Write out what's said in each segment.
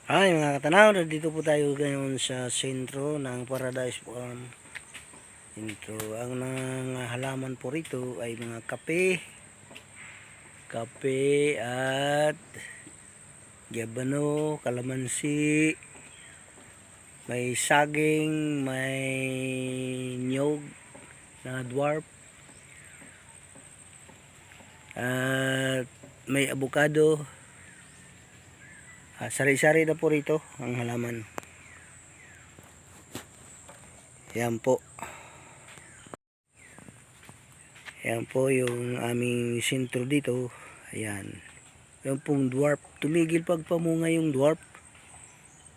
Hi mga katanaw, dito po tayo ngayon sa sentro ng Paradise Farm. Ito, ang mga halaman po rito ay mga kape at gabano, kalamansi, may saging, may nyog na dwarf, at may avocado. Sari-sari na po rito ang halaman. Yan po. Yan po yung aming sentro dito. Ayan. Yan pong dwarf. Tumigil pagpamunga yung dwarf.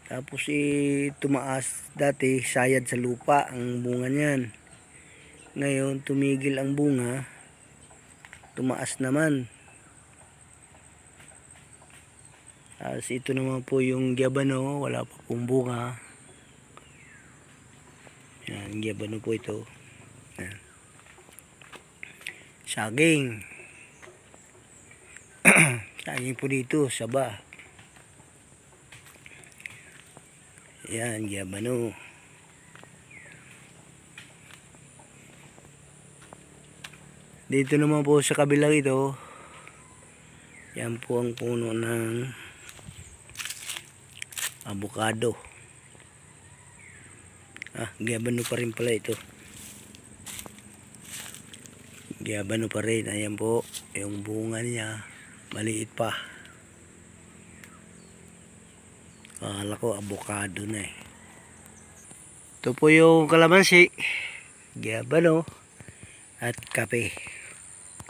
Tapos tumaas. Dati sayad sa lupa ang bunga niyan. Ngayon tumigil ang bunga. Tumaas naman. Tapos ito naman po yung gyabano. Wala pa pong bunga. Yan, gyabano po ito. Yan. Saging. Saging po dito, saba. Yan, gyabano. Dito naman po sa kabilang ito, yan po ang puno ng avocado. Gyabano pa rin pala ito. Gyabano pa rin. Ayan po, yung bunga niya, maliit pa. Akala ko avocado na eh. Ito po yung kalamansi, gyabano, at kape.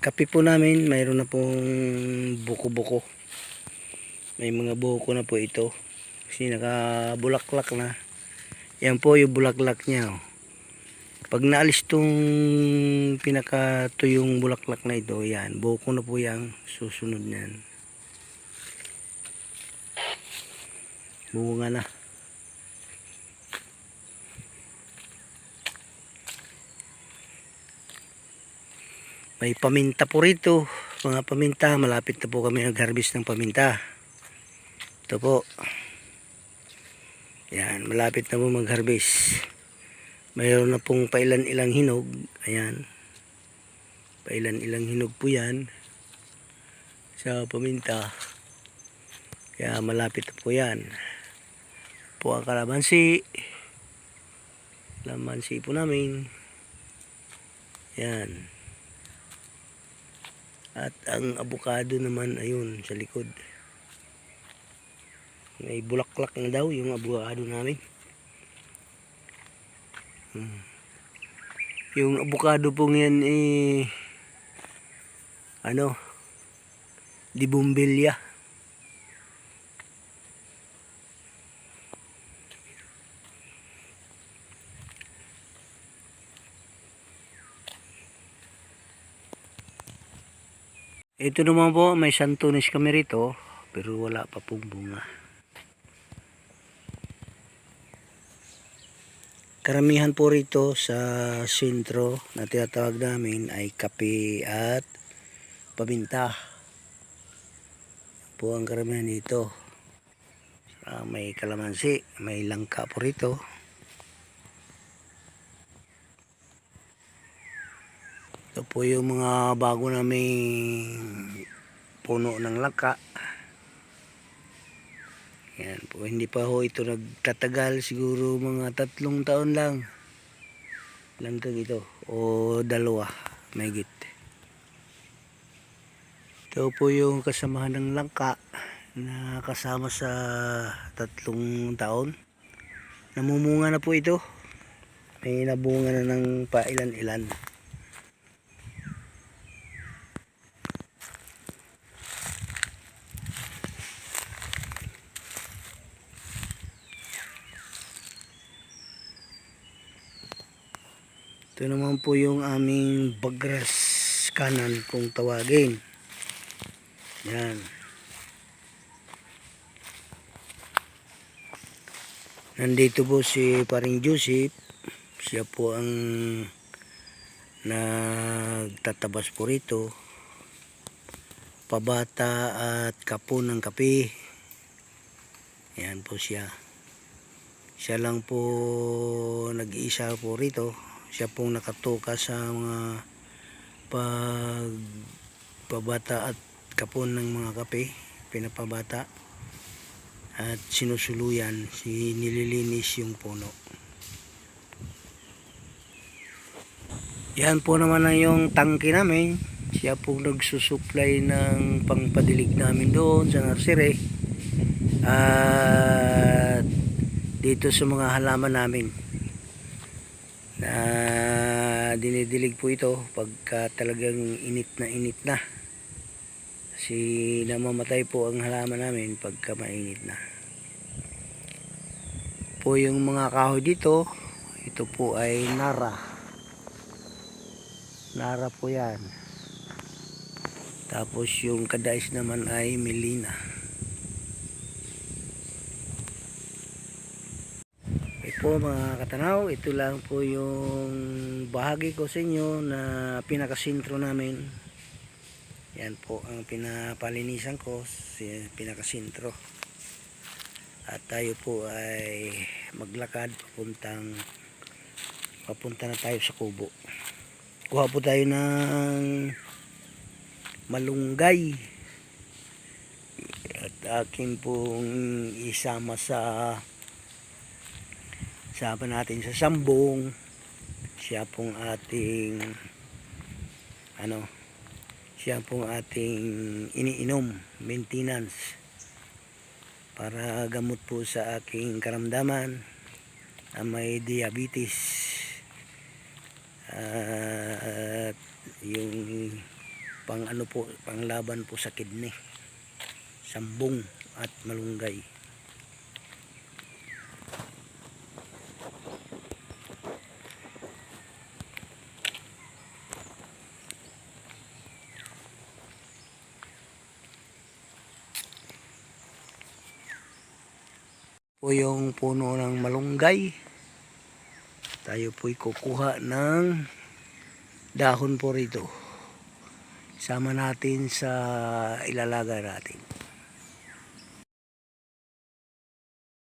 Kape po namin, mayroon na pong buko-buko. May mga buko na po ito. Kasi nakabulaklak na. Yan po yung bulaklak niya. Pag naalis tong pinakatuyong bulaklak na ito, yan, buko na po yung susunod niyan. Bunga na. May paminta po rito. Mga paminta, malapit na po kami nag-harvest ng paminta. Ito po. Yan, malapit na po mag-harvest. Mayroon na pong pailan-ilang hinog. Ayan. Pailan-ilang hinog po yan sa paminta. Kaya malapit na po yan. Po ang kalamansi. Kalamansi po namin. Yan. At ang avocado naman ayun sa likod. May bulaklak na daw yung avocado namin. Yung avocado pong yan di bumbilya. Ito naman po, may santunis kami rito, pero wala pa pong bunga. Karamihan po rito sa sentro na tinatawag namin ay kape at paminta. Po ang karamihan dito. May kalamansi, may langka po rito. Ito po yung mga bago naming puno ng langka. Yan po, hindi pa ho ito nagtatagal, siguro mga 3 taon lang. Langkang ito, o 2, mahigit. Ito po yung kasamahan ng langka na kasama sa 3 taon. Namumunga na po ito. May nabunga na ng pailan-ilan. Ito naman po yung aming bagras kanan kung tawagin. Yan. Nandito po si Paring Joseph. Siya po ang nagtatabas po rito. Pabata at kapon ng kape. Yan po siya. Siya lang po nag-iisa po rito. Siya pong nakatuka sa mga pagpabata at kapon ng mga kape. Pinapabata. At sinusuluyan, nililinis yung puno. Yan po naman na yung tangke namin. Siya po nagsusupply ng pangpadilig namin doon sa nursery. At dito sa mga halaman namin na dinidilig po ito pagka talagang init na. Kasi namamatay po ang halaman namin pagka mainit na. Po yung mga kahoy dito, ito po ay Nara po yan. Tapos yung kadais naman ay Melina. Okay po mga katanaw, ito lang po yung bahagi ko sa inyo na pinakasintro namin. Yan po ang pinapalinisan ko, pinakasintro. At tayo po ay maglakad papunta na tayo sa kubo. Kuha po tayo ng malunggay at akin pong isama sa natin sa sambong. Siya pong ating iniinom, maintenance, para gamot po sa aking karamdaman na may diabetes. At yung panglaban po sa kidney, sambong at malunggay. Po yung puno ng malunggay. Tayo po'y kukuha ng dahon po rito. Sama natin sa ilalagay natin.